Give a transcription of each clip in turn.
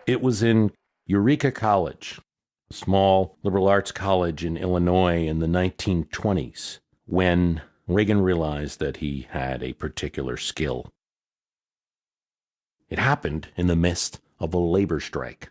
It was in Eureka College, a small liberal arts college in Illinois in the 1920s, when Reagan realized that he had a particular skill. It happened in the midst of a labor strike.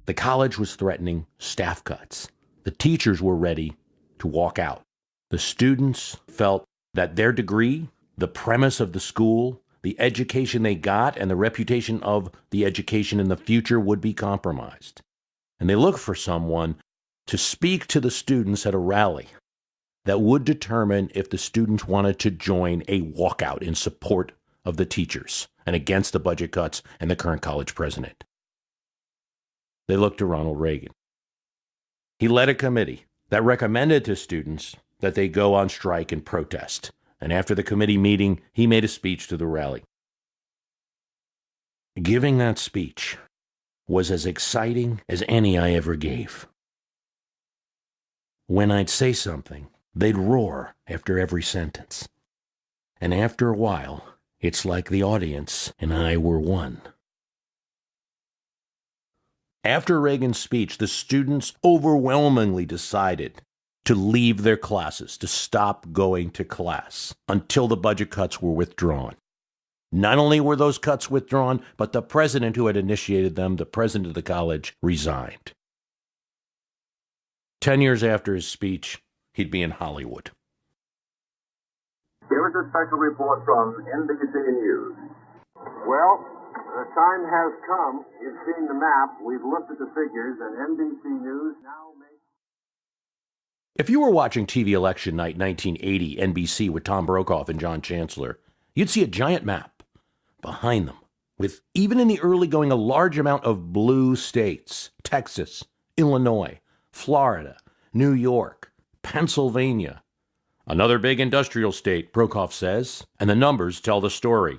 The college was threatening staff cuts. The teachers were ready to walk out. The students felt that their degree, the premise of the school, the education they got, and the reputation of the education in the future would be compromised. And they looked for someone to speak to the students at a rally that would determine if the students wanted to join a walkout in support of the teachers and against the budget cuts and the current college president. They looked to Ronald Reagan. He led a committee that recommended to students that they go on strike and protest. And after the committee meeting, he made a speech to the rally. Giving that speech was as exciting as any I ever gave. When I'd say something, they'd roar after every sentence. And after a while, it's like the audience and I were one. After Reagan's speech, the students overwhelmingly decided to leave their classes, to stop going to class until the budget cuts were withdrawn. Not only were those cuts withdrawn, but the president who had initiated them, the president of the college, resigned. 10 years after his speech, he'd be in Hollywood. Here is a special report from NBC News. Well, the time has come. You've seen the map. We've looked at the figures, and NBC News now makes... If you were watching TV Election Night 1980 NBC with Tom Brokaw and John Chancellor, you'd see a giant map behind them, with, even in the early going, a large amount of blue states: Texas, Illinois, Florida, New York, Pennsylvania. Another big industrial state, Brokaw says, and the numbers tell the story.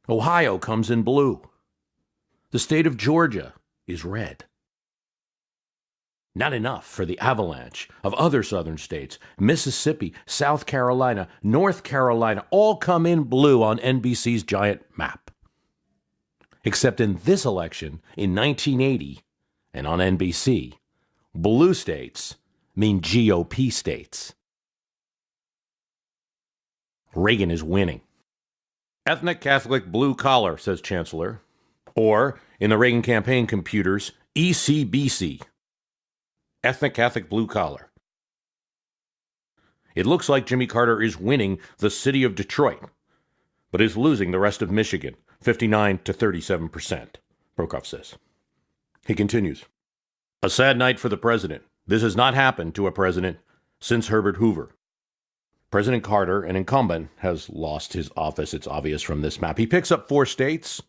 Ohio comes in blue. The state of Georgia is red. Not enough for the avalanche of other southern states. Mississippi, South Carolina, North Carolina all come in blue on NBC's giant map. Except in this election, in 1980, and on NBC, blue states mean GOP states. Reagan is winning. Ethnic Catholic blue collar, says Chancellor. Or, in the Reagan campaign computers, ECBC. Ethnic Catholic blue collar. It looks like Jimmy Carter is winning the city of Detroit, but is losing the rest of Michigan, 59 to 37%, Brokaw says. He continues, a sad night for the president. This has not happened to a president since Herbert Hoover. President Carter, an incumbent, has lost his office. It's obvious from this map. He picks up 4 states,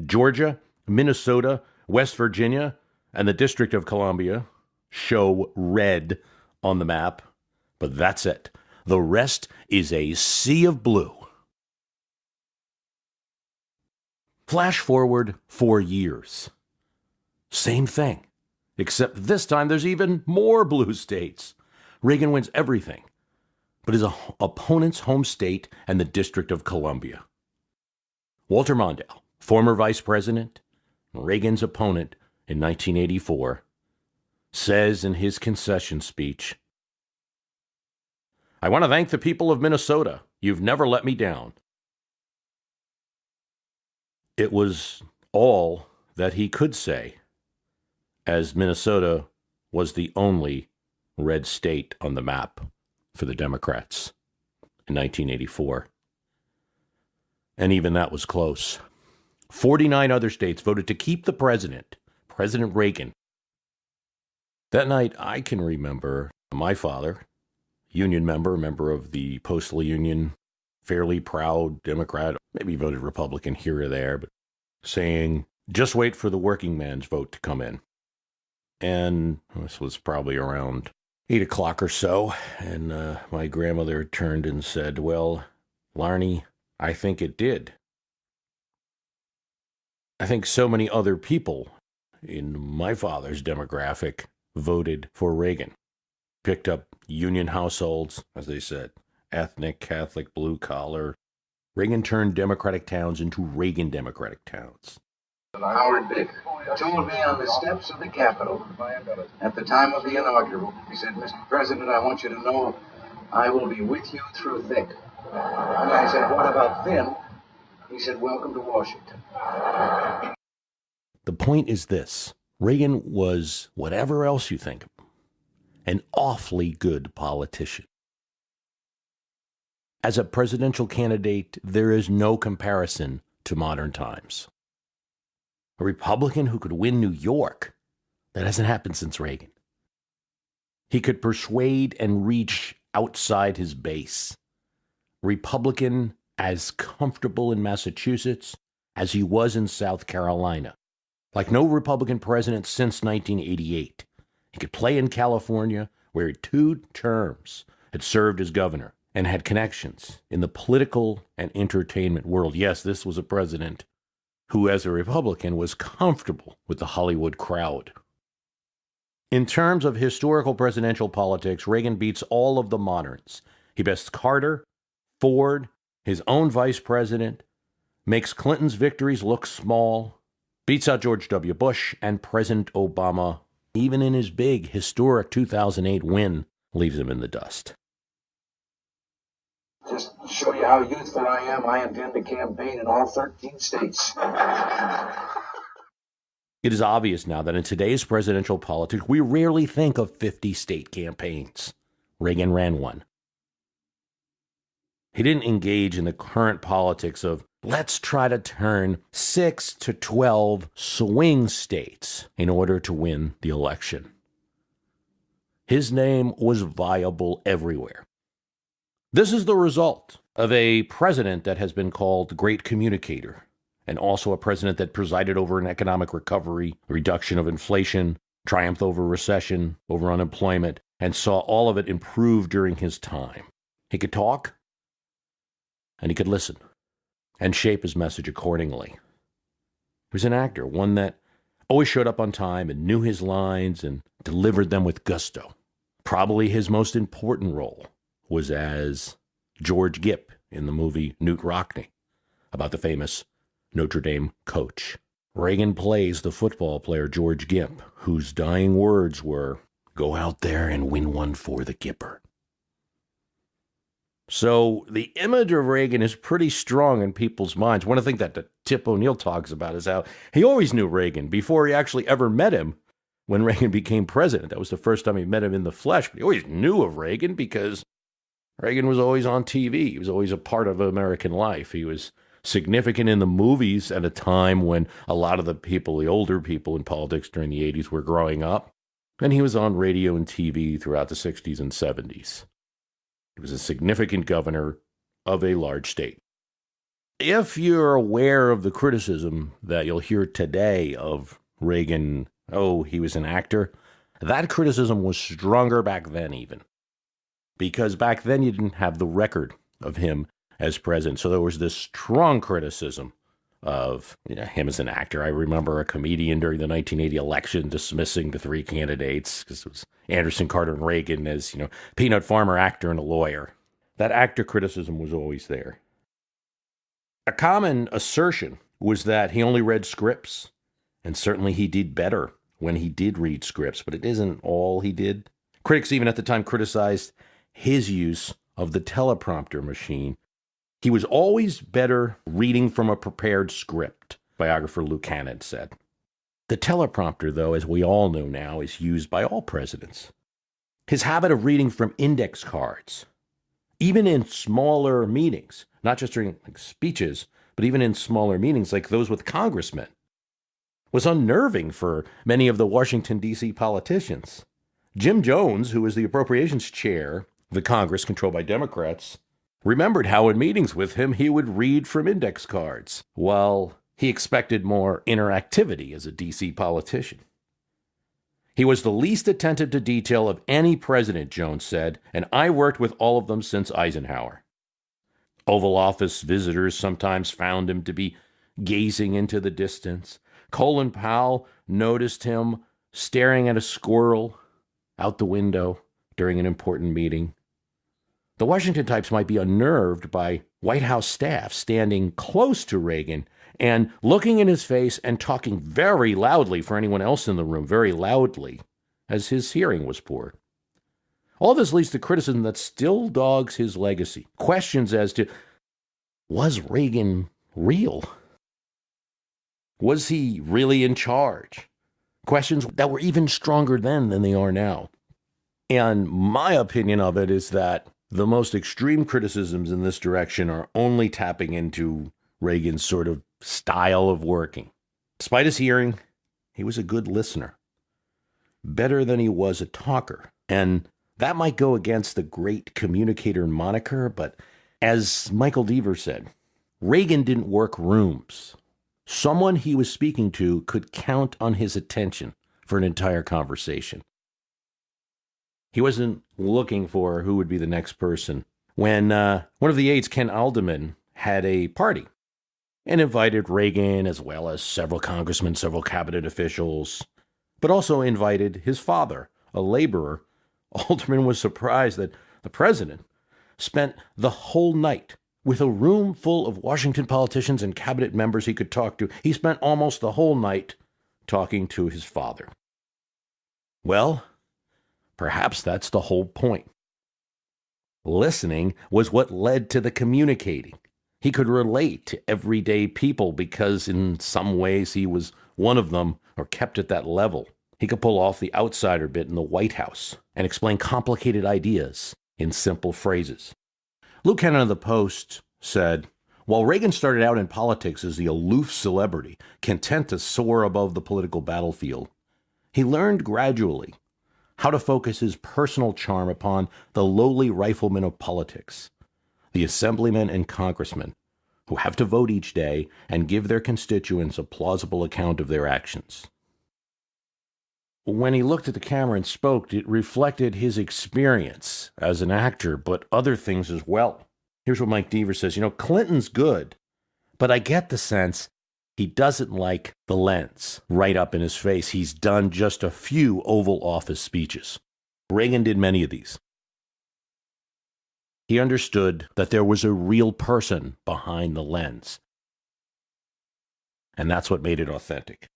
Georgia, Minnesota, West Virginia, and the District of Columbia show red on the map. But that's it. The rest is a sea of blue. Flash forward 4 years. Same thing, except this time there's even more blue states. Reagan wins everything but his opponent's home state and the District of Columbia. Walter Mondale, former vice president, Reagan's opponent in 1984, says in his concession speech, I want to thank the people of Minnesota. You've never let me down. It was all that he could say, as Minnesota was the only red state on the map for the Democrats in 1984. And even that was close. 49 other states voted to keep the president, President Reagan. That night, I can remember My father, union member of the postal union, fairly proud Democrat, maybe voted Republican here or there, but saying, just wait for the working man's vote to come in. And this was probably around 8 o'clock or so, and my grandmother turned and said, well, Larney, I think it did. I think so many other people in my father's demographic voted for Reagan. Picked up union households, as they said, ethnic, Catholic, blue collar. Reagan turned Democratic towns into Reagan Democratic towns. Howard Dick told me on the steps of the Capitol at the time of the inaugural, he said, Mr. President, I want you to know I will be with you through thick. And I said, what about thin? He said, welcome to Washington. The point is this. Reagan was, whatever else you think, an awfully good politician. As a presidential candidate, there is no comparison to modern times. A Republican who could win New York, that hasn't happened since Reagan. He could persuade and reach outside his base. Republican as comfortable in Massachusetts as he was in South Carolina. Like no Republican president since 1988. He could play in California, where 2 terms had served as governor and had connections in the political and entertainment world. Yes, this was a president who, as a Republican, was comfortable with the Hollywood crowd. In terms of historical presidential politics, Reagan beats all of the moderns. He bests Carter, Ford, his own vice president, makes Clinton's victories look small, beats out George W. Bush and President Obama. Even in his big, historic 2008 win, leaves him in the dust. Just to show you how youthful I am, I intend to campaign in all 13 states. It is obvious now that in today's presidential politics, we rarely think of 50-state campaigns. Reagan ran one. He didn't engage in the current politics of, let's try to turn 6 to 12 swing states in order to win the election. His name was viable everywhere. This is the result of a president that has been called the great communicator, and also a president that presided over an economic recovery, reduction of inflation, triumph over recession, over unemployment, and saw all of it improve during his time. He could talk, and he could listen, and shape his message accordingly. He was an actor, one that always showed up on time and knew his lines and delivered them with gusto. Probably his most important role was as George Gipp in the movie Newt Rockne, about the famous Notre Dame coach. Reagan plays the football player George Gipp, whose dying words were, "Go out there and win one for the Gipper." So the image of Reagan is pretty strong in people's minds. One of the things that Tip O'Neill talks about is how he always knew Reagan before he actually ever met him when Reagan became president. That was the first time he met him in the flesh. But he always knew of Reagan because Reagan was always on TV. He was always a part of American life. He was significant in the movies at a time when a lot of the people, the older people in politics during the 80s were growing up. And he was on radio and TV throughout the 60s and 70s. He was a significant governor of a large state. If you're aware of the criticism that you'll hear today of Reagan, oh, he was an actor, that criticism was stronger back then even. Because back then you didn't have the record of him as president. So there was this strong criticism of him as an actor. I remember a comedian during the 1980 election dismissing the 3 candidates because it was Anderson, Carter, and Reagan as, peanut farmer, actor, and a lawyer. That actor criticism was always there. A common assertion was that he only read scripts, and certainly he did better when he did read scripts, but it isn't all he did. Critics even at the time criticized his use of the teleprompter machine. He was always better reading from a prepared script, biographer Luke Hannan said. The teleprompter, though, as we all know now, is used by all presidents. His habit of reading from index cards, even in smaller meetings, not just during speeches, but even in smaller meetings like those with congressmen, was unnerving for many of the Washington, D.C. politicians. Jim Jones, who was the appropriations chair of the Congress controlled by Democrats, remembered how in meetings with him he would read from index cards, while he expected more interactivity as a D.C. politician. He was the least attentive to detail of any president, Jones said, and I worked with all of them since Eisenhower. Oval Office visitors sometimes found him to be gazing into the distance. Colin Powell noticed him staring at a squirrel out the window during an important meeting. The Washington types might be unnerved by White House staff standing close to Reagan and looking in his face and talking very loudly for anyone else in the room, very loudly, as his hearing was poor. All this leads to criticism that still dogs his legacy. Questions as to, was Reagan real? Was he really in charge? Questions that were even stronger then than they are now. And my opinion of it is that the most extreme criticisms in this direction are only tapping into Reagan's sort of style of working. Despite his hearing, he was a good listener. Better than he was a talker. And that might go against the great communicator moniker, but as Michael Deaver said, Reagan didn't work rooms. Someone he was speaking to could count on his attention for an entire conversation. He wasn't looking for who would be the next person. When one of the aides, Ken Alderman, had a party and invited Reagan as well as several congressmen, several cabinet officials, but also invited his father, a laborer, Alderman was surprised that the president spent the whole night with a room full of Washington politicians and cabinet members he could talk to. He spent almost the whole night talking to his father. Well, perhaps that's the whole point. Listening was what led to the communicating. He could relate to everyday people because in some ways he was one of them or kept at that level. He could pull off the outsider bit in the White House and explain complicated ideas in simple phrases. Luke Hannon of the Post said, while Reagan started out in politics as the aloof celebrity, content to soar above the political battlefield, he learned gradually how to focus his personal charm upon the lowly riflemen of politics, the assemblymen and congressmen who have to vote each day and give their constituents a plausible account of their actions. When he looked at the camera and spoke, it reflected his experience as an actor, but other things as well. Here's what Mike Deaver says, Clinton's good, but I get the sense he doesn't like the lens right up in his face. He's done just a few Oval Office speeches. Reagan did many of these. He understood that there was a real person behind the lens. And that's what made it authentic.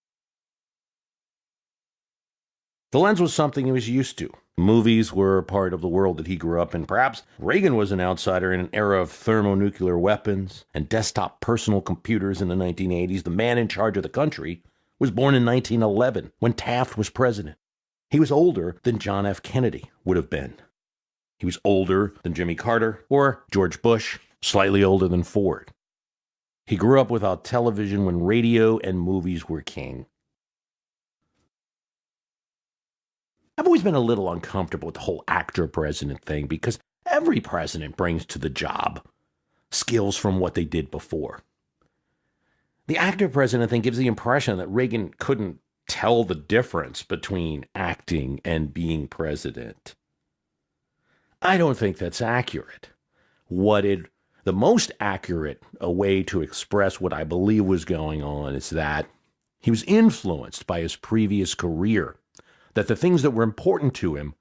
The lens was something he was used to. Movies were a part of the world that he grew up in. Perhaps Reagan was an outsider in an era of thermonuclear weapons and desktop personal computers in the 1980s. The man in charge of the country was born in 1911 when Taft was president. He was older than John F. Kennedy would have been. He was older than Jimmy Carter or George Bush, slightly older than Ford. He grew up without television when radio and movies were king. I've always been a little uncomfortable with the whole actor-president thing because every president brings to the job skills from what they did before. The actor-president thing gives the impression that Reagan couldn't tell the difference between acting and being president. I don't think that's accurate. The most accurate way to express what I believe was going on is that he was influenced by his previous career, that the things that were important to him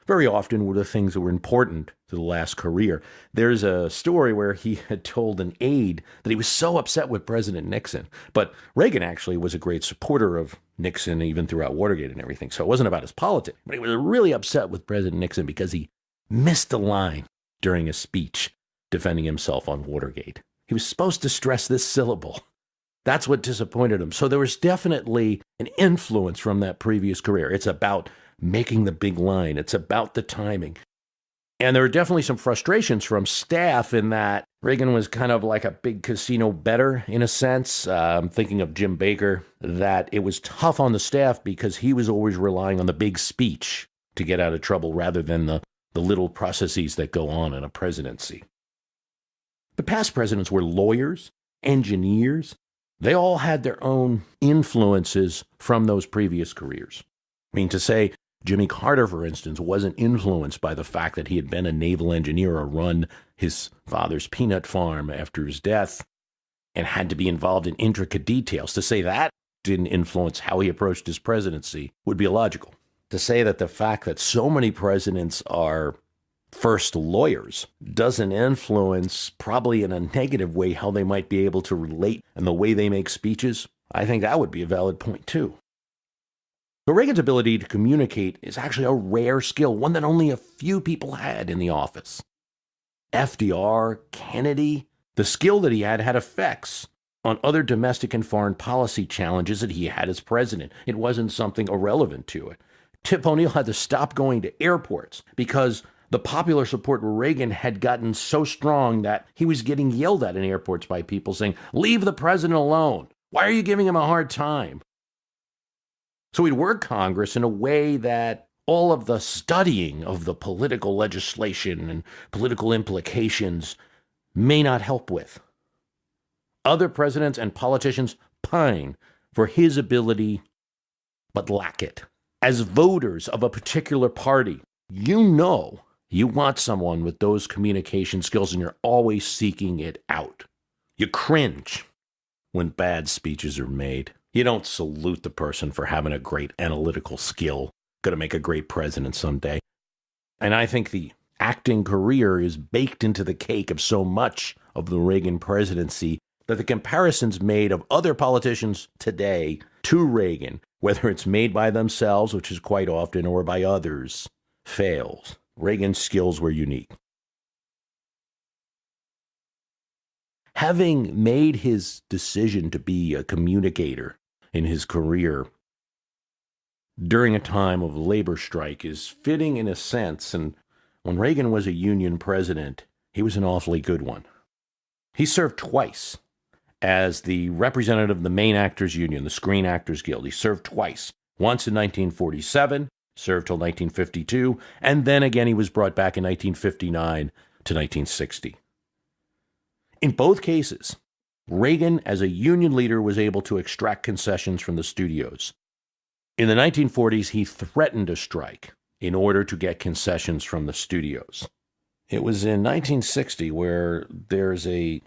very often were the things that were important to the last career. There's a story where he had told an aide that he was so upset with President Nixon, but Reagan actually was a great supporter of Nixon even throughout Watergate and everything, so it wasn't about his politics, but he was really upset with President Nixon because he missed a line during a speech defending himself on Watergate. He was supposed to stress this syllable. That's what disappointed him. So there was definitely an influence from that previous career. It's about making the big line. It's about the timing. And there were definitely some frustrations from staff in that Reagan was kind of like a big casino bettor in a sense. I'm thinking of Jim Baker, that it was tough on the staff because he was always relying on the big speech to get out of trouble rather than the little processes that go on in a presidency. The past presidents were lawyers, engineers. They all had their own influences from those previous careers. I mean, to say Jimmy Carter, for instance, wasn't influenced by the fact that he had been a naval engineer or run his father's peanut farm after his death and had to be involved in intricate details. To say that didn't influence how he approached his presidency would be illogical. To say that the fact that so many presidents are first lawyers doesn't influence, probably in a negative way, how they might be able to relate and the way they make speeches, I think that would be a valid point too. So Reagan's ability to communicate is actually a rare skill, one that only a few people had in the office. FDR, Kennedy, the skill that he had effects on other domestic and foreign policy challenges that he had as president. It wasn't something irrelevant to it. Tip O'Neill had to stop going to airports because the popular support for Reagan had gotten so strong that he was getting yelled at in airports by people saying, "Leave the president alone. Why are you giving him a hard time?" So he'd work Congress in a way that all of the studying of the political legislation and political implications may not help with. Other presidents and politicians pine for his ability, but lack it. As voters of a particular party, you want someone with those communication skills, and you're always seeking it out. You cringe when bad speeches are made. You don't salute the person for having a great analytical skill, going to make a great president someday. And I think the acting career is baked into the cake of so much of the Reagan presidency that the comparisons made of other politicians today to Reagan, whether it's made by themselves, which is quite often, or by others, fails. Reagan's skills were unique. Having made his decision to be a communicator in his career during a time of labor strike is fitting in a sense, and when Reagan was a union president, he was an awfully good one. He served twice as the representative of the Main Actors Union, the Screen Actors Guild. He served twice, once in 1947, served till 1952, and then again he was brought back in 1959 to 1960. In both cases, Reagan, as a union leader, was able to extract concessions from the studios. In the 1940s, he threatened a strike in order to get concessions from the studios. It was in 1960 where there's a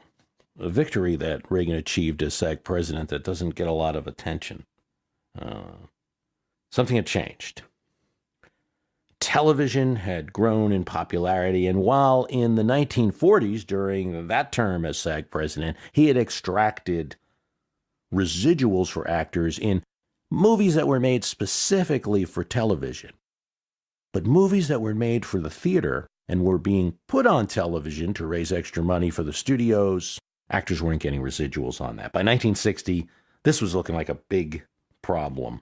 victory that Reagan achieved as SAG president that doesn't get a lot of attention. Something had changed. Television had grown in popularity, and while in the 1940s, during that term as SAG president, he had extracted residuals for actors in movies that were made specifically for television, but movies that were made for the theater and were being put on television to raise extra money for the studios, actors weren't getting residuals on that. By 1960, this was looking like a big problem.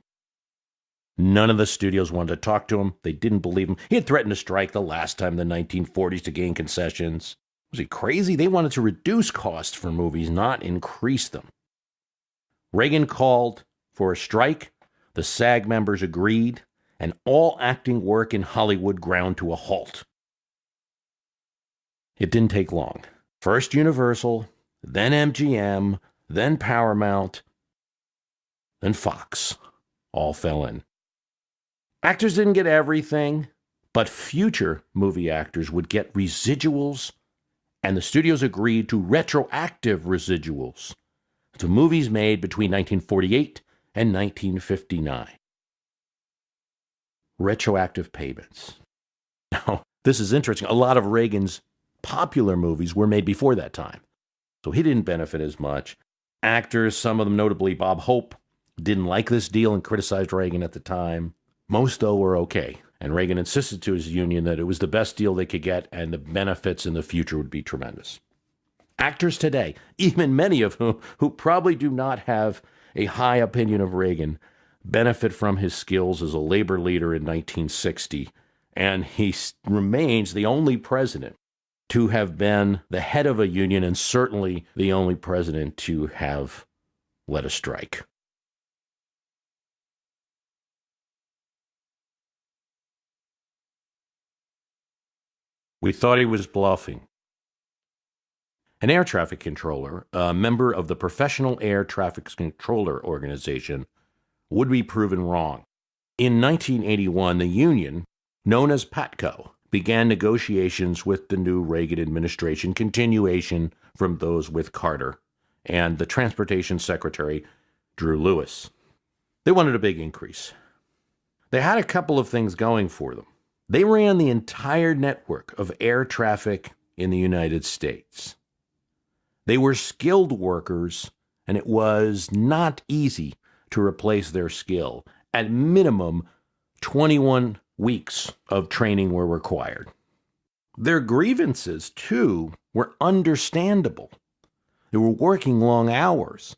None of the studios wanted to talk to him. They didn't believe him. He had threatened to strike the last time in the 1940s to gain concessions. Was he crazy? They wanted to reduce costs for movies, not increase them. Reagan called for a strike. The SAG members agreed, and all acting work in Hollywood ground to a halt. It didn't take long. First Universal, then MGM, then Paramount, then Fox all fell in. Actors didn't get everything, but future movie actors would get residuals, and the studios agreed to retroactive residuals to movies made between 1948 and 1959. Retroactive payments. Now, this is interesting. A lot of Reagan's popular movies were made before that time, so he didn't benefit as much. Actors, some of them notably Bob Hope, didn't like this deal and criticized Reagan at the time. Most, though, were okay, and Reagan insisted to his union that it was the best deal they could get and the benefits in the future would be tremendous. Actors today, even many of whom who probably do not have a high opinion of Reagan, benefit from his skills as a labor leader in 1960, and he remains the only president to have been the head of a union and certainly the only president to have led a strike. We thought he was bluffing. An air traffic controller, a member of the Professional Air Traffic Controller Organization, would be proven wrong. In 1981, the union, known as PATCO, began negotiations with the new Reagan administration, continuation from those with Carter and the Transportation Secretary, Drew Lewis. They wanted a big increase. They had a couple of things going for them. They ran the entire network of air traffic in the United States. They were skilled workers, and it was not easy to replace their skill. At minimum, 21 weeks of training were required. Their grievances, too, were understandable. They were working long hours.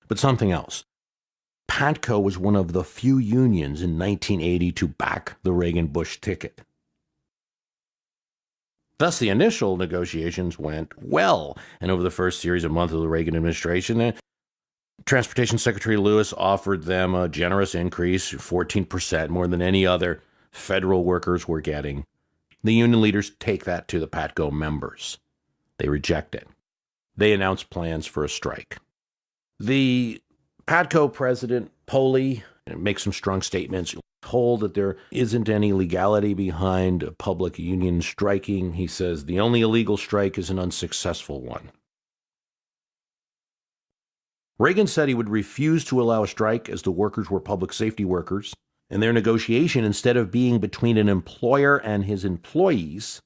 But something else. PATCO was one of the few unions in 1980 to back the Reagan-Bush ticket. Thus, the initial negotiations went well, and over the first series of months of the Reagan administration, Transportation Secretary Lewis offered them a generous increase, 14%, more than any other federal workers were getting. The union leaders take that to the PATCO members. They reject it. They announce plans for a strike. The PATCO president, Poley, makes some strong statements, told that there isn't any legality behind a public union striking. He says the only illegal strike is an unsuccessful one. Reagan said he would refuse to allow a strike as the workers were public safety workers, and their negotiation, instead of being between an employer and his employees,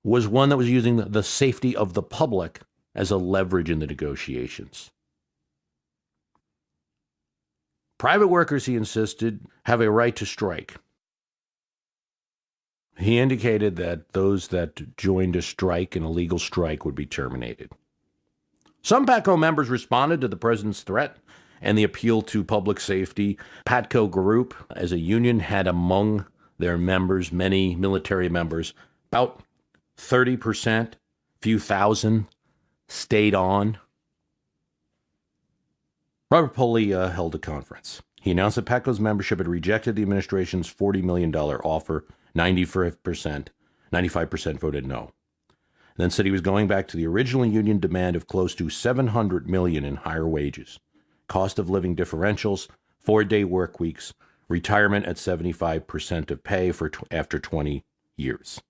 was one that was using the safety of the public as a leverage in the negotiations. Private workers, he insisted, have a right to strike. He indicated that those that joined a strike, an illegal strike, would be terminated. Some PATCO members responded to the president's threat and the appeal to public safety. PATCO Group, as a union, had among their members many military members. About 30%, few thousand, stayed on. Robert Poley held a conference. He announced that PATCO's membership had rejected the administration's $40 million offer. 95% voted no. And then said he was going back to the original union demand of close to $700 million in higher wages, cost of living differentials, 4-day work weeks, retirement at 75% of pay after 20 years.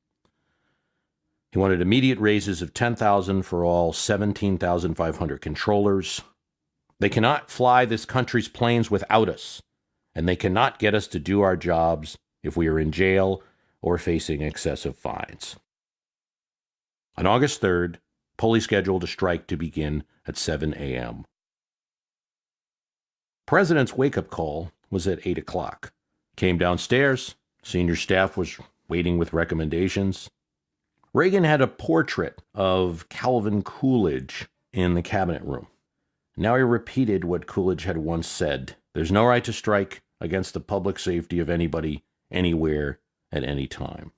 He wanted immediate raises of $10,000 for all 17,500 controllers. They cannot fly this country's planes without us, and they cannot get us to do our jobs if we are in jail or facing excessive fines. On August 3rd, Poley scheduled a strike to begin at 7 a.m. President's wake-up call was at 8 o'clock. Came downstairs. Senior staff was waiting with recommendations. Reagan had a portrait of Calvin Coolidge in the cabinet room. Now he repeated what Coolidge had once said. There's no right to strike against the public safety of anybody, anywhere, at any time.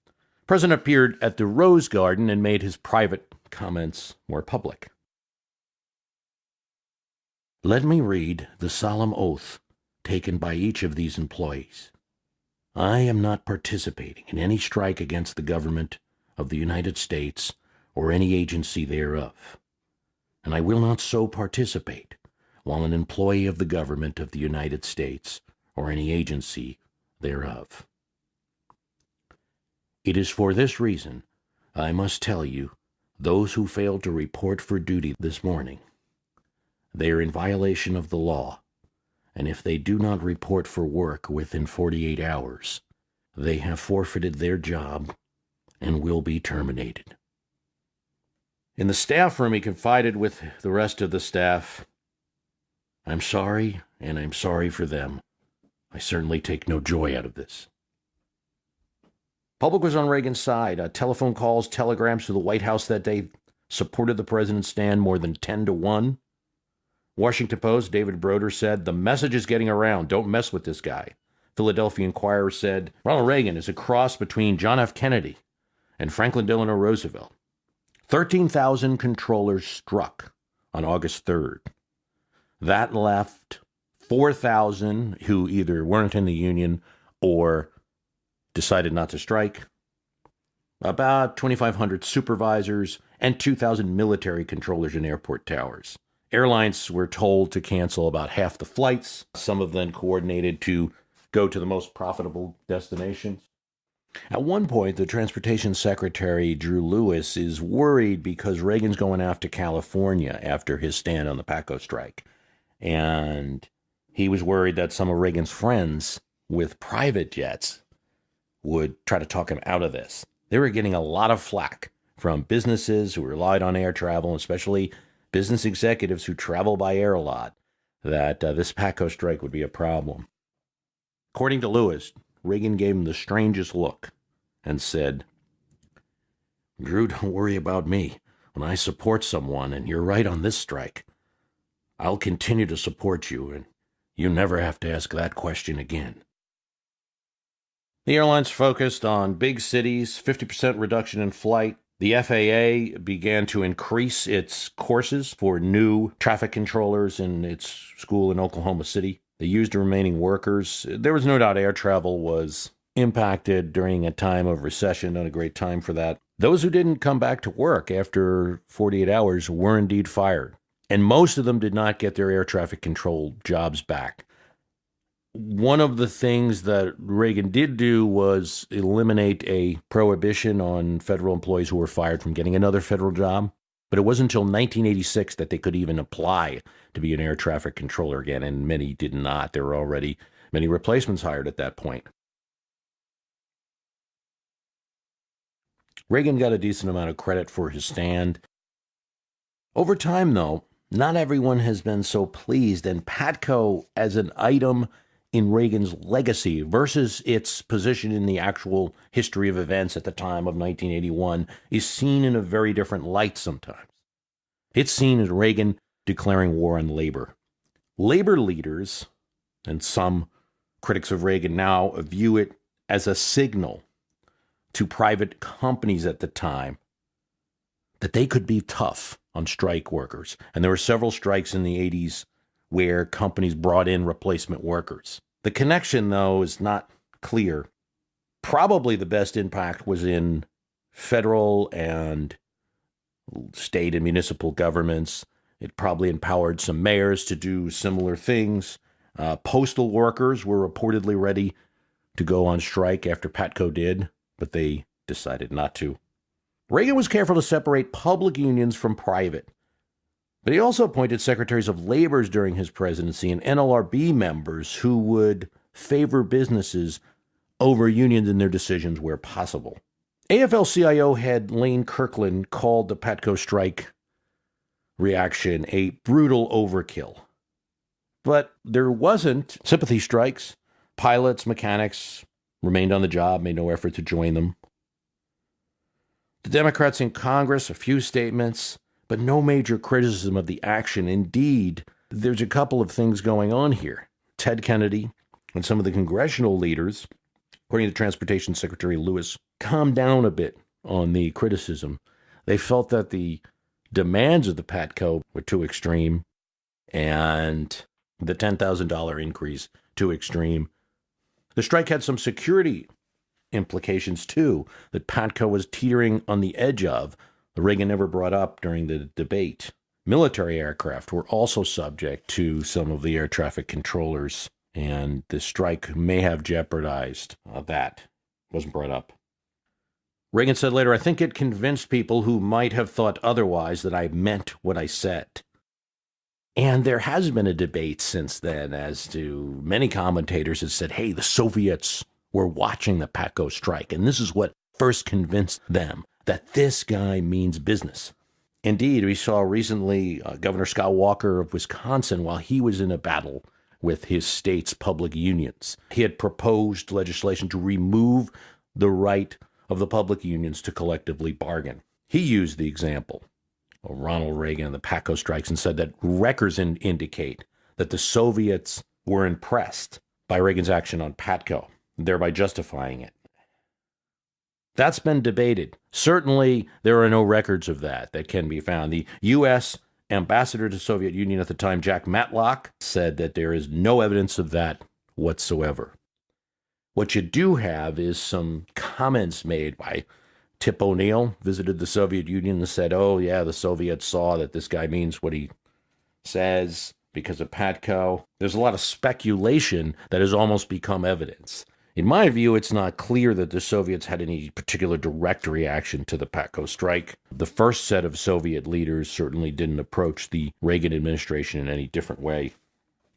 The president appeared at the Rose Garden and made his private comments more public. Let me read the solemn oath taken by each of these employees. I am not participating in any strike against the government of the United States or any agency thereof, and I will not so participate while an employee of the government of the United States or any agency thereof. It is for this reason I must tell you, those who failed to report for duty this morning, they are in violation of the law, and if they do not report for work within 48 hours, they have forfeited their job and will be terminated. In the staff room, he confided with the rest of the staff, I'm sorry, and I'm sorry for them. I certainly take no joy out of this. Public was on Reagan's side. Telephone calls, telegrams to the White House that day supported the president's stand more than 10-1. Washington Post, David Broder said, the message is getting around. Don't mess with this guy. Philadelphia Inquirer said, Ronald Reagan is a cross between John F. Kennedy and Franklin Delano Roosevelt. 13,000 controllers struck on August 3rd. That left 4,000 who either weren't in the union or decided not to strike. About 2,500 supervisors and 2,000 military controllers in airport towers. Airlines were told to cancel about half the flights. Some of them coordinated to go to the most profitable destinations. At one point, the Transportation Secretary, Drew Lewis, is worried because Reagan's going after California after his stand on the PATCO strike. And he was worried that some of Reagan's friends with private jets would try to talk him out of this. They were getting a lot of flack from businesses who relied on air travel, especially business executives who travel by air a lot, that this PATCO strike would be a problem. According to Lewis, Reagan gave him the strangest look and said, "Drew, don't worry about me. When I support someone and you're right on this strike, I'll continue to support you, and you never have to ask that question again." The airlines focused on big cities, 50% reduction in flight. The FAA began to increase its courses for new traffic controllers in its school in Oklahoma City. They used the remaining workers. There was no doubt air travel was impacted during a time of recession, not a great time for that. Those who didn't come back to work after 48 hours were indeed fired, and most of them did not get their air traffic control jobs back. One of the things that Reagan did do was eliminate a prohibition on federal employees who were fired from getting another federal job. But it wasn't until 1986 that they could even apply to be an air traffic controller again, and many did not. There were already many replacements hired at that point. Reagan got a decent amount of credit for his stand. Over time, though, not everyone has been so pleased, and PATCO as an item in Reagan's legacy versus its position in the actual history of events at the time of 1981 is seen in a very different light sometimes. It's seen as Reagan declaring war on labor. Labor leaders, and some critics of Reagan now, view it as a signal to private companies at the time that they could be tough on strike workers. And there were several strikes in the 80s where companies brought in replacement workers. The connection, though, is not clear. Probably the best impact was in federal and state and municipal governments. It probably empowered some mayors to do similar things. Postal workers were reportedly ready to go on strike after PATCO did, but they decided not to. Reagan was careful to separate public unions from private. But he also appointed secretaries of labor during his presidency and NLRB members who would favor businesses over unions in their decisions where possible. AFL-CIO head Lane Kirkland called the PATCO strike reaction a brutal overkill. But there wasn't sympathy strikes. Pilots, mechanics remained on the job, made no effort to join them. The Democrats in Congress, a few statements, but no major criticism of the action. Indeed, there's a couple of things going on here. Ted Kennedy and some of the congressional leaders, according to Transportation Secretary Lewis, calmed down a bit on the criticism. They felt that the demands of the PATCO were too extreme and the $10,000 increase too extreme. The strike had some security implications, too, that PATCO was teetering on the edge of. Reagan never brought up during the debate. Military aircraft were also subject to some of the air traffic controllers, and the strike may have jeopardized that. Wasn't brought up. Reagan said later, "I think it convinced people who might have thought otherwise that I meant what I said." And there has been a debate since then as to many commentators have said, hey, the Soviets were watching the PATCO strike, and this is what first convinced them that this guy means business. Indeed, we saw recently Governor Scott Walker of Wisconsin, while he was in a battle with his state's public unions, he had proposed legislation to remove the right of the public unions to collectively bargain. He used the example of Ronald Reagan and the PATCO strikes and said that records indicate that the Soviets were impressed by Reagan's action on PATCO, thereby justifying it. That's been debated. Certainly, there are no records of that can be found. The U.S. ambassador to the Soviet Union at the time, Jack Matlock, said that there is no evidence of that whatsoever. What you do have is some comments made by Tip O'Neill, visited the Soviet Union and said, oh, yeah, the Soviets saw that this guy means what he says because of Patco. There's a lot of speculation that has almost become evidence. In my view, it's not clear that the Soviets had any particular direct reaction to the Patco strike. The first set of Soviet leaders certainly didn't approach the Reagan administration in any different way.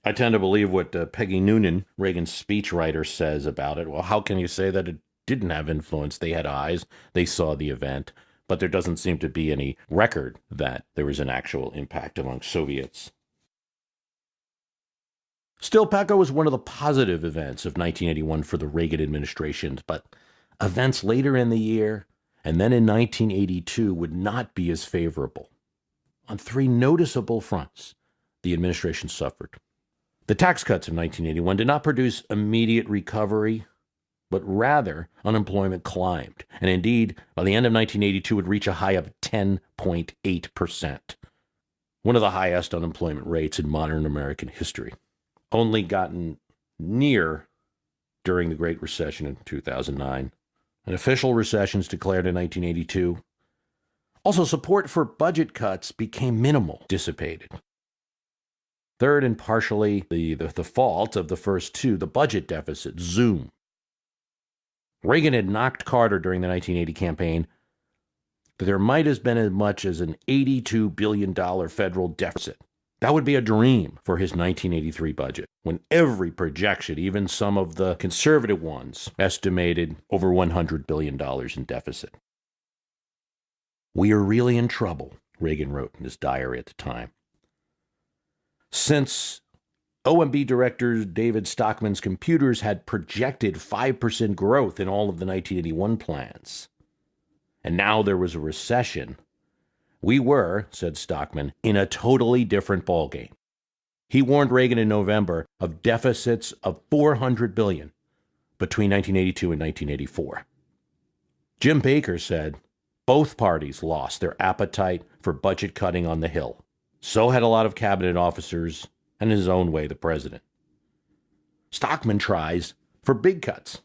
I tend to believe what Peggy Noonan, Reagan's speechwriter, says about it. Well, how can you say that it didn't have influence? They had eyes, they saw the event, but there doesn't seem to be any record that there was an actual impact among Soviets. Still, Patco was one of the positive events of 1981 for the Reagan administration, but events later in the year and then in 1982 would not be as favorable. On three noticeable fronts, the administration suffered. The tax cuts of 1981 did not produce immediate recovery, but rather unemployment climbed, and indeed, by the end of 1982, would reach a high of 10.8%, one of the highest unemployment rates in modern American history, only gotten near during the Great Recession in 2009, and official recessions declared in 1982. Also, support for budget cuts became minimal, dissipated. Third, and partially the fault of the first two, the budget deficit, zoom. Reagan had knocked Carter during the 1980 campaign that there might have been as much as an $82 billion federal deficit. That would be a dream for his 1983 budget, when every projection, even some of the conservative ones, estimated over $100 billion in deficit. We are really in trouble, Reagan wrote in his diary at the time. Since OMB director David Stockman's computers had projected 5% growth in all of the 1981 plans, and now there was a recession, we were, said Stockman, in a totally different ballgame. He warned Reagan in November of deficits of $400 billion between 1982 and 1984. Jim Baker said both parties lost their appetite for budget cutting on the Hill. So had a lot of cabinet officers, and in his own way, the president. Stockman tries for big cuts.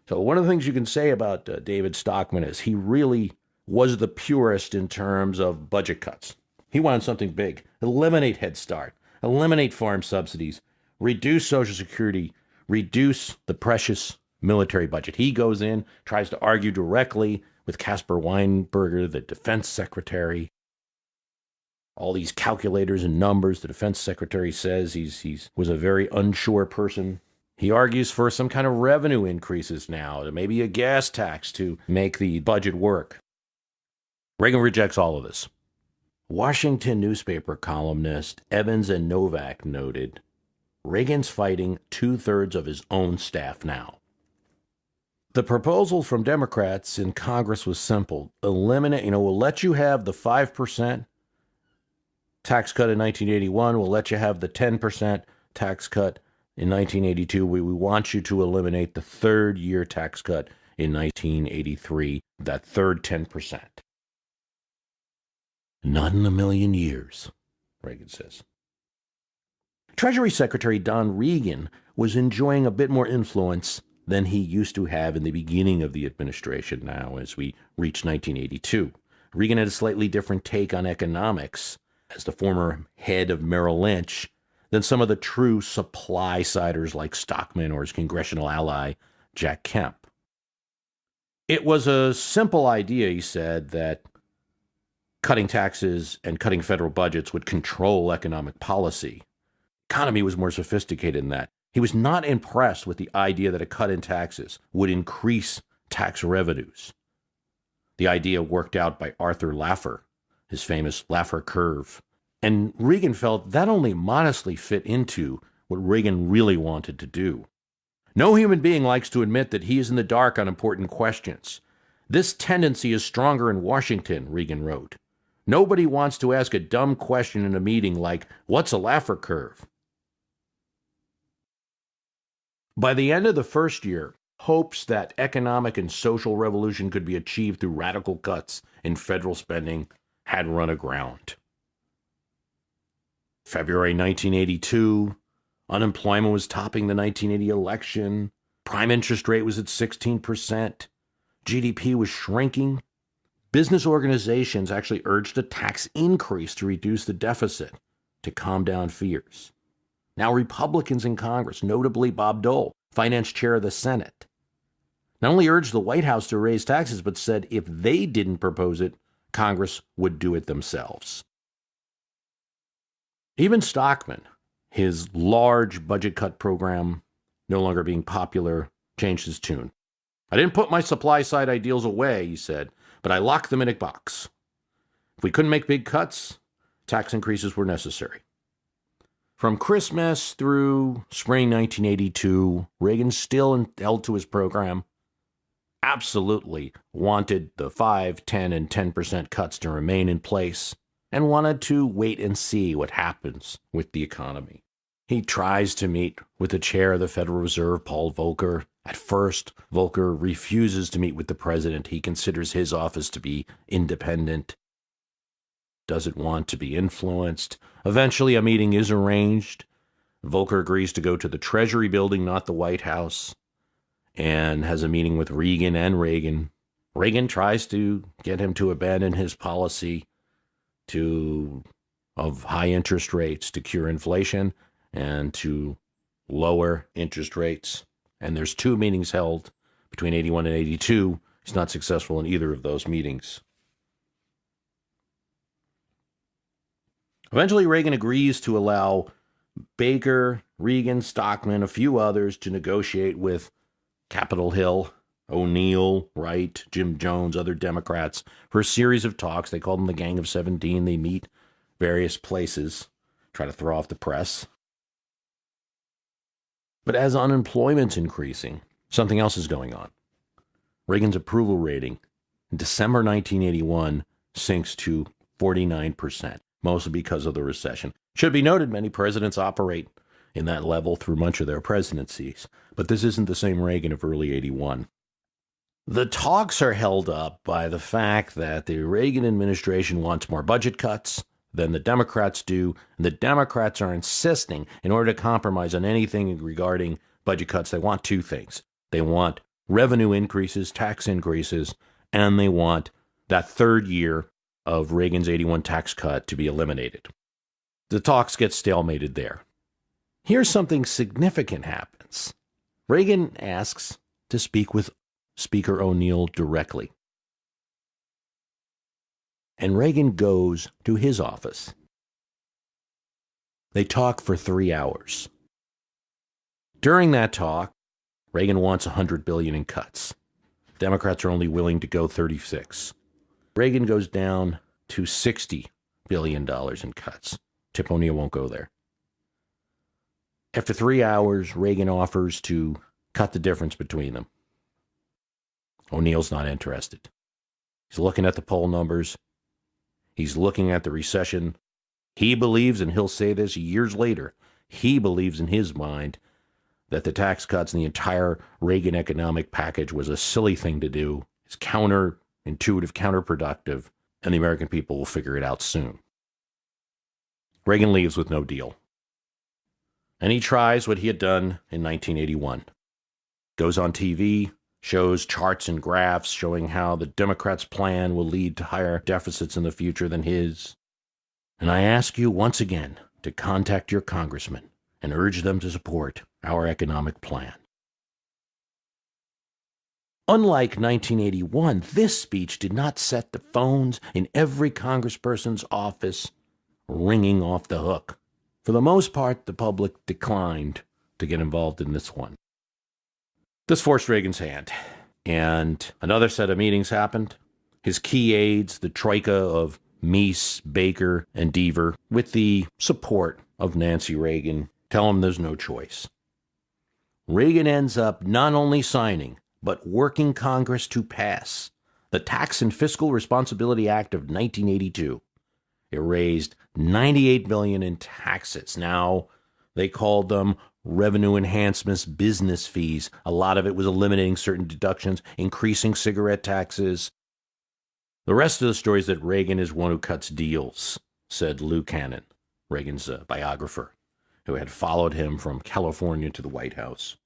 So one of the things you can say about David Stockman is he really was the purist in terms of budget cuts. He wanted something big. Eliminate Head Start, eliminate farm subsidies, reduce Social Security, reduce the precious military budget. He goes in, tries to argue directly with Caspar Weinberger, the defense secretary. All these calculators and numbers, the defense secretary says he was a very unsure person. He argues for some kind of revenue increases now, maybe a gas tax to make the budget work. Reagan rejects all of this. Washington newspaper columnist Evans and Novak noted, Reagan's fighting 2/3 of his own staff now. The proposal from Democrats in Congress was simple. Eliminate, we'll let you have the 5% tax cut in 1981. We'll let you have the 10% tax cut in 1982. We want you to eliminate the third-year tax cut in 1983, that third 10%. Not in a million years, Reagan says. Treasury Secretary Don Regan was enjoying a bit more influence than he used to have in the beginning of the administration now as we reach 1982. Regan had a slightly different take on economics as the former head of Merrill Lynch than some of the true supply-siders like Stockman or his congressional ally, Jack Kemp. It was a simple idea, he said, that cutting taxes and cutting federal budgets would control economic policy. The economy was more sophisticated than that. He was not impressed with the idea that a cut in taxes would increase tax revenues. The idea worked out by Arthur Laffer, his famous Laffer curve. And Reagan felt that only modestly fit into what Reagan really wanted to do. No human being likes to admit that he is in the dark on important questions. This tendency is stronger in Washington, Reagan wrote. Nobody wants to ask a dumb question in a meeting like, what's a Laffer curve? By the end of the first year, hopes that economic and social revolution could be achieved through radical cuts in federal spending had run aground. February 1982, unemployment was topping the 1980 election. Prime interest rate was at 16%. GDP was shrinking. Business organizations actually urged a tax increase to reduce the deficit to calm down fears. Now, Republicans in Congress, notably Bob Dole, finance chair of the Senate, not only urged the White House to raise taxes, but said if they didn't propose it, Congress would do it themselves. Even Stockman, his large budget cut program no longer being popular, changed his tune. I didn't put my supply side ideals away, he said, but I locked them in a box. If we couldn't make big cuts, tax increases were necessary. From Christmas through spring 1982, Reagan still held to his program, absolutely wanted the 5, 10, and 10% cuts to remain in place, and wanted to wait and see what happens with the economy. He tries to meet with the chair of the Federal Reserve, Paul Volcker. At first, Volcker refuses to meet with the president. He considers his office to be independent, doesn't want to be influenced. Eventually, a meeting is arranged. Volcker agrees to go to the Treasury building, not the White House, and has a meeting with Reagan and Reagan. Reagan tries to get him to abandon his policy of high interest rates to cure inflation and to lower interest rates. And there's 2 meetings held between 81 and 82. He's not successful in either of those meetings. Eventually, Reagan agrees to allow Baker, Reagan, Stockman, a few others to negotiate with Capitol Hill, O'Neill, Wright, Jim Jones, other Democrats for a series of talks. They call them the Gang of 17. They meet various places, try to throw off the press. But as unemployment's increasing, something else is going on. Reagan's approval rating in December 1981 sinks to 49%, mostly because of the recession. Should be noted, many presidents operate in that level through much of their presidencies, but this isn't the same Reagan of early 81. The talks are held up by the fact that the Reagan administration wants more budget cuts than the Democrats do, and the Democrats are insisting, in order to compromise on anything regarding budget cuts, they want 2 things. They want revenue increases, tax increases, and they want that 3rd year of Reagan's 81 tax cut to be eliminated. The talks get stalemated there. Here's something significant happens. Reagan asks to speak with Speaker O'Neill directly. And Reagan goes to his office. They talk for 3 hours. During that talk, Reagan wants $100 billion in cuts. Democrats are only willing to go 36. Reagan goes down to $60 billion in cuts. Tip O'Neill won't go there. After 3 hours, Reagan offers to cut the difference between them. O'Neill's not interested. He's looking at the poll numbers. He's looking at the recession. He believes, and he'll say this years later, he believes in his mind that the tax cuts and the entire Reagan economic package was a silly thing to do. It's counterintuitive, counterproductive, and the American people will figure it out soon. Reagan leaves with no deal. And he tries what he had done in 1981. Goes on TV, shows charts and graphs showing how the Democrats' plan will lead to higher deficits in the future than his. And I ask you once again to contact your congressman and urge them to support our economic plan. Unlike 1981, this speech did not set the phones in every congressperson's office ringing off the hook. For the most part, the public declined to get involved in this one. This forced Reagan's hand, and another set of meetings happened. His key aides, the troika of Meese, Baker, and Deaver, with the support of Nancy Reagan, tell him there's no choice. Reagan ends up not only signing, but working Congress to pass the Tax and Fiscal Responsibility Act of 1982. It raised $98 billion in taxes. Now, they called them revenue enhancements, business fees. A lot of it was eliminating certain deductions, increasing cigarette taxes. The rest of the story is that Reagan is one who cuts deals, said Lou Cannon, Reagan's biographer, who had followed him from California to the White House.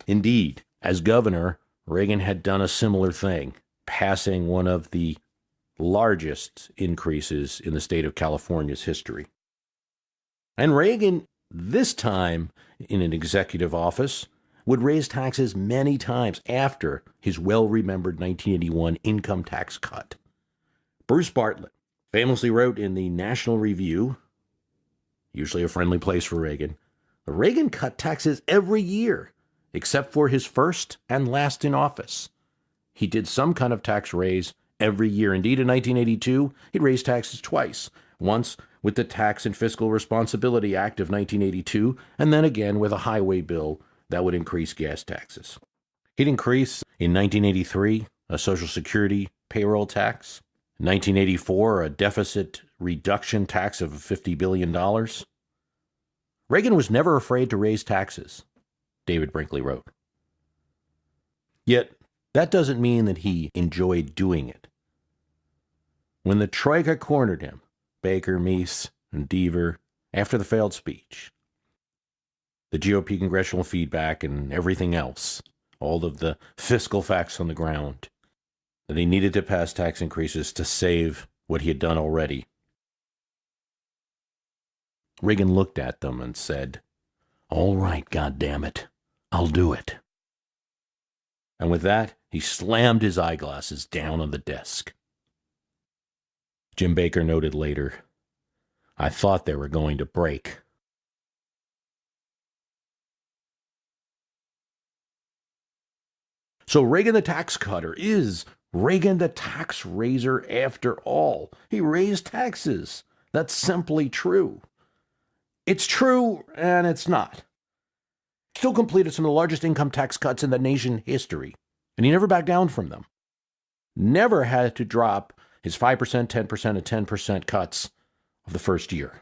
Indeed, as governor, Reagan had done a similar thing, passing one of the largest increases in the state of California's history. And Reagan, this time in an executive office, would raise taxes many times after his well-remembered 1981 income tax cut. Bruce Bartlett famously wrote in the National Review, usually a friendly place for Reagan, Reagan cut taxes every year, except for his first and last in office. He did some kind of tax raise every year. Indeed, in 1982, he raised taxes twice, once with the Tax and Fiscal Responsibility Act of 1982, and then again with a highway bill that would increase gas taxes. He'd increase, in 1983, a Social Security payroll tax, in 1984, a deficit reduction tax of $50 billion. Reagan was never afraid to raise taxes, David Brinkley wrote. Yet, that doesn't mean that he enjoyed doing it. When the Troika cornered him, Baker, Meese, and Deaver, after the failed speech, the GOP congressional feedback and everything else, all of the fiscal facts on the ground, that he needed to pass tax increases to save what he had done already. Reagan looked at them and said, "All right, goddammit, I'll do it." And with that, he slammed his eyeglasses down on the desk. Jim Baker noted later, "I thought they were going to break." So Reagan the tax cutter is Reagan the tax raiser after all. He raised taxes. That's simply true. It's true and it's not. Still completed some of the largest income tax cuts in the nation's history, and he never backed down from them. Never had to drop his 5%, 10%, and 10% cuts of the first year.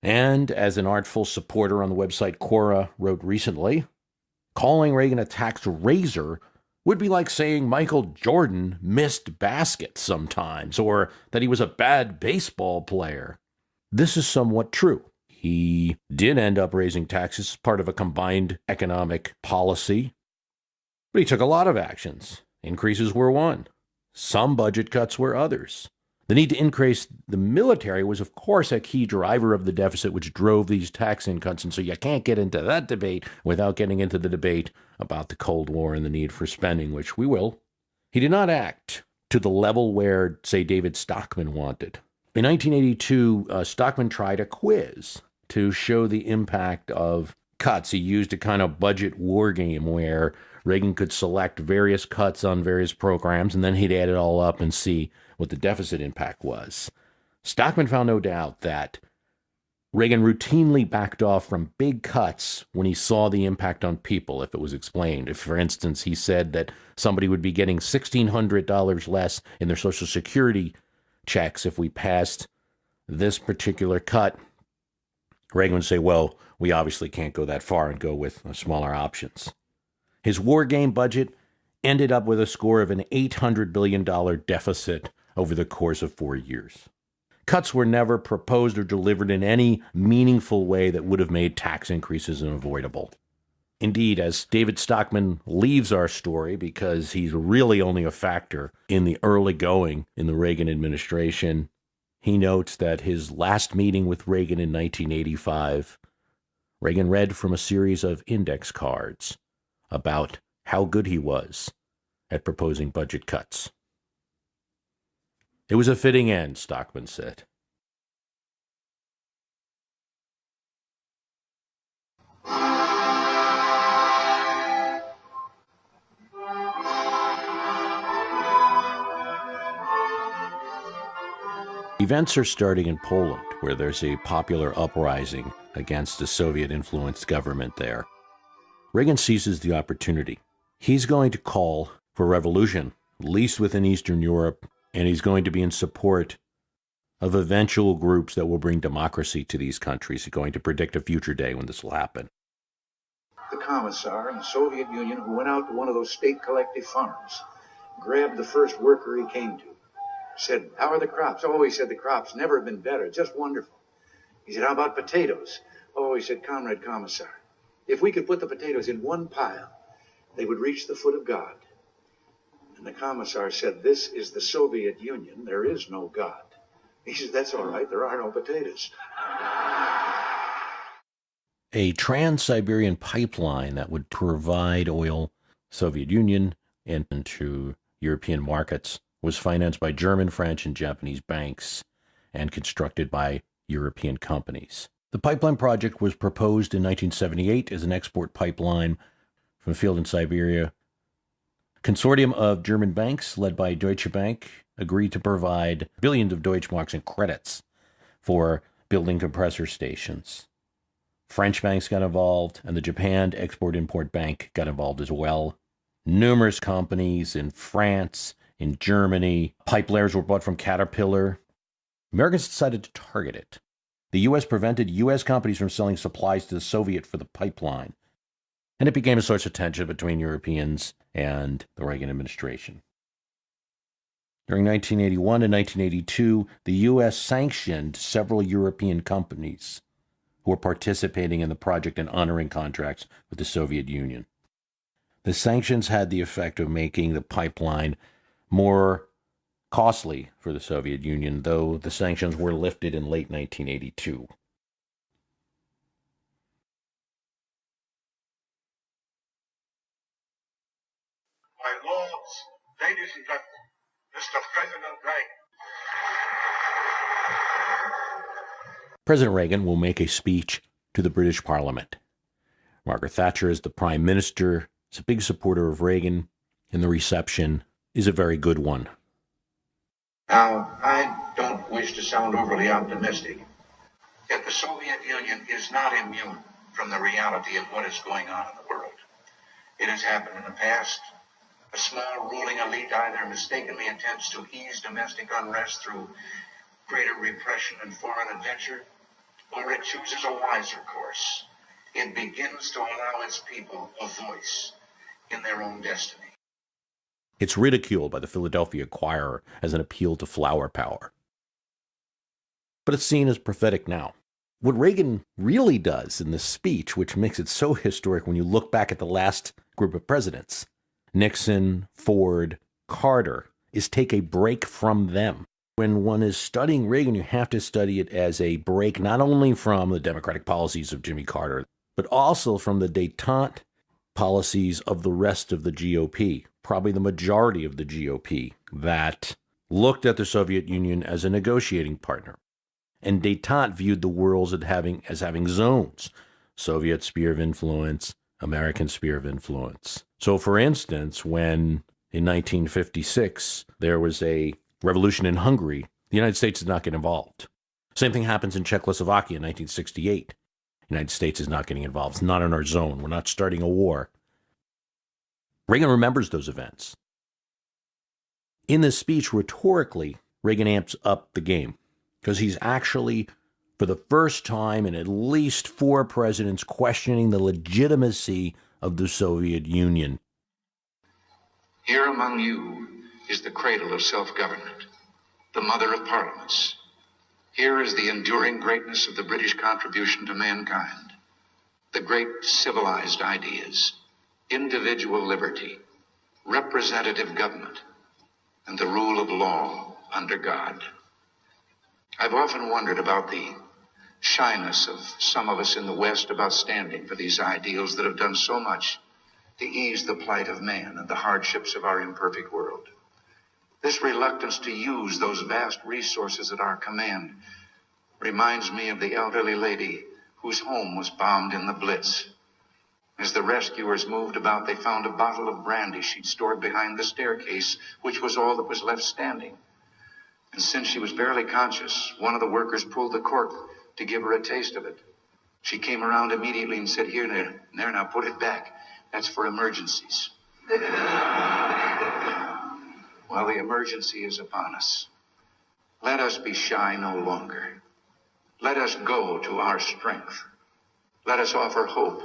And as an artful supporter on the website Quora wrote recently, calling Reagan a tax raiser would be like saying Michael Jordan missed baskets sometimes, or that he was a bad baseball player. This is somewhat true. He did end up raising taxes as part of a combined economic policy, but he took a lot of actions. Increases were one. Some budget cuts were others. The need to increase the military was, of course, a key driver of the deficit, which drove these tax cuts. And so you can't get into that debate without getting into the debate about the Cold War and the need for spending, which we will. He did not act to the level where, say, David Stockman wanted. In 1982, Stockman tried a quiz to show the impact of cuts. He used a kind of budget war game where Reagan could select various cuts on various programs, and then he'd add it all up and see what the deficit impact was. Stockman found no doubt that Reagan routinely backed off from big cuts when he saw the impact on people, if it was explained. If, for instance, he said that somebody would be getting $1,600 less in their Social Security checks if we passed this particular cut, Reagan would say, well, we obviously can't go that far and go with smaller options. His war game budget ended up with a score of an $800 billion deficit over the course of 4 years. Cuts were never proposed or delivered in any meaningful way that would have made tax increases unavoidable. Indeed, as David Stockman leaves our story, because he's really only a factor in the early going in the Reagan administration, he notes that his last meeting with Reagan in 1985, Reagan read from a series of index cards about how good he was at proposing budget cuts. It was a fitting end, Stockman said. Events are starting in Poland, where there's a popular uprising against the Soviet-influenced government there. Reagan seizes the opportunity. He's going to call for revolution, at least within Eastern Europe, and he's going to be in support of eventual groups that will bring democracy to these countries. He's going to predict a future day when this will happen. The commissar in the Soviet Union who went out to one of those state collective farms, grabbed the first worker he came to, said, how are the crops? Oh, he said, the crops never have been better, just wonderful. He said, how about potatoes? Oh, he said, Comrade Commissar, If we could put the potatoes in one pile, they would reach the foot of God. And the commissar said, "This is the Soviet Union. There is no God." He said, "That's all right. There are no potatoes." A trans-Siberian pipeline that would provide oil, Soviet Union, and to European markets was financed by German, French, and Japanese banks and constructed by European companies. The pipeline project was proposed in 1978 as an export pipeline from a field in Siberia. A consortium of German banks, led by Deutsche Bank, agreed to provide billions of Deutschmarks in credits for building compressor stations. French banks got involved, and the Japan Export-Import Bank got involved as well. Numerous companies in France, in Germany, pipe layers were bought from Caterpillar. Americans decided to target it. The U.S. prevented U.S. companies from selling supplies to the Soviet for the pipeline, and it became a source of tension between Europeans and the Reagan administration. During 1981 and 1982, the U.S. sanctioned several European companies who were participating in the project and honoring contracts with the Soviet Union. The sanctions had the effect of making the pipeline more costly for the Soviet Union, though the sanctions were lifted in late 1982. My lords, ladies and gentlemen, Mr. President Reagan. President Reagan will make a speech to the British Parliament. Margaret Thatcher, as the Prime Minister, is a big supporter of Reagan, and the reception is a very good one. Now, I don't wish to sound overly optimistic, yet the Soviet Union is not immune from the reality of what is going on in the world. It has happened in the past. A small ruling elite either mistakenly attempts to ease domestic unrest through greater repression and foreign adventure, or it chooses a wiser course. It begins to allow its people a voice in their own destiny. It's ridiculed by the Philadelphia Inquirer as an appeal to flower power. But it's seen as prophetic now. What Reagan really does in this speech, which makes it so historic when you look back at the last group of presidents, Nixon, Ford, Carter, is take a break from them. When one is studying Reagan, you have to study it as a break not only from the democratic policies of Jimmy Carter, but also from the détente policies of the rest of the GOP, probably the majority of the GOP, that looked at the Soviet Union as a negotiating partner. And détente viewed the world as having zones, Soviet sphere of influence, American sphere of influence. So, for instance, when in 1956 there was a revolution in Hungary, the United States did not get involved. Same thing happens in Czechoslovakia in 1968. The United States is not getting involved. It's not in our zone. We're not starting a war. Reagan remembers those events. In this speech, rhetorically, Reagan amps up the game because he's actually, for the first time in at least 4 presidents, questioning the legitimacy of the Soviet Union. Here among you is the cradle of self-government, the mother of parliaments. Here is the enduring greatness of the British contribution to mankind, the great civilized ideas, individual liberty, representative government, and the rule of law under God. I've often wondered about the shyness of some of us in the West about standing for these ideals that have done so much to ease the plight of man and the hardships of our imperfect world. This reluctance to use those vast resources at our command reminds me of the elderly lady whose home was bombed in the Blitz. As the rescuers moved about, they found a bottle of brandy she'd stored behind the staircase, which was all that was left standing. And since she was barely conscious, one of the workers pulled the cork to give her a taste of it. She came around immediately and said, "Here, there, now put it back. That's for emergencies." Well, the emergency is upon us. Let us be shy no longer. Let us go to our strength. Let us offer hope.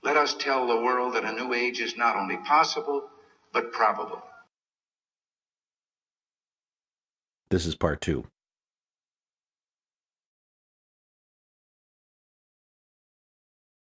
Let us tell the world that a new age is not only possible, but probable. This is part 2.